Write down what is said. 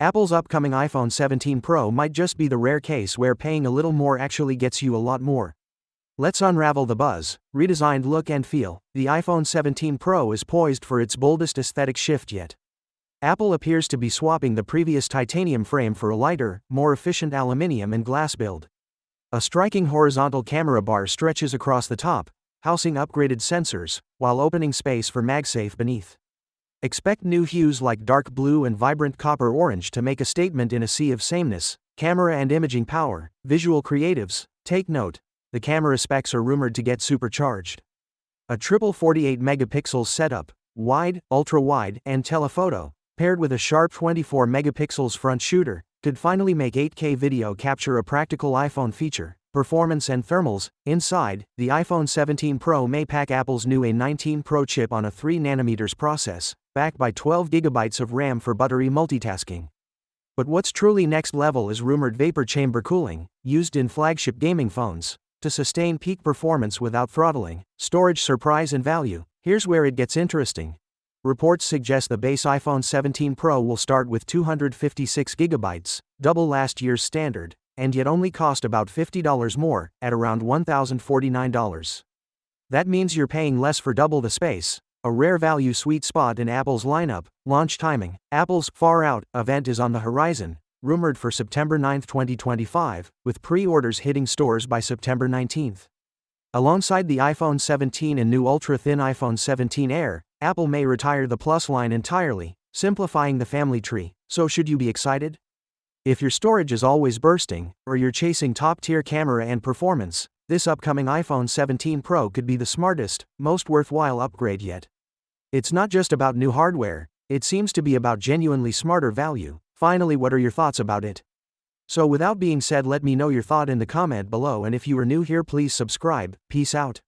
Apple's upcoming iPhone 17 Pro might just be the rare case where paying a little more actually gets you a lot more. Let's unravel the buzz. Redesigned look and feel. The iPhone 17 Pro is poised for its boldest aesthetic shift yet. Apple appears to be swapping the previous titanium frame for a lighter, more efficient aluminum and glass build. A striking horizontal camera bar stretches across the top, housing upgraded sensors, while opening space for MagSafe beneath. Expect new hues like dark blue and vibrant copper orange to make a statement in a sea of sameness. Camera and imaging power. Visual creatives, take note. The camera specs are rumored to get supercharged. A triple 48 megapixels setup, wide, ultra-wide, and telephoto, paired with a sharp 24 megapixels front shooter, could finally make 8K video capture a practical iPhone feature. Performance and thermals. Inside, the iPhone 17 Pro may pack Apple's new A19 Pro chip on a 3nm process, backed by 12GB of RAM for buttery multitasking. But what's truly next level is rumored vapor chamber cooling, used in flagship gaming phones, to sustain peak performance without throttling. Storage surprise and value. Here's where it gets interesting. Reports suggest the base iPhone 17 Pro will start with 256GB, double last year's standard, and yet only cost about $50 more, at around $1,049. That means you're paying less for double the space, a rare value sweet spot in Apple's lineup. Launch timing. Apple's Far Out event is on the horizon, rumored for September 9, 2025, with pre-orders hitting stores by September 19. Alongside the iPhone 17 and new ultra-thin iPhone 17 Air, Apple may retire the Plus line entirely, simplifying the family tree. So should you be excited? If your storage is always bursting, or you're chasing top-tier camera and performance, this upcoming iPhone 17 Pro could be the smartest, most worthwhile upgrade yet. It's not just about new hardware, it seems to be about genuinely smarter value. Finally, what are your thoughts about it? So without being said, let me know your thought in the comment below, and if you are new here, please subscribe. Peace out.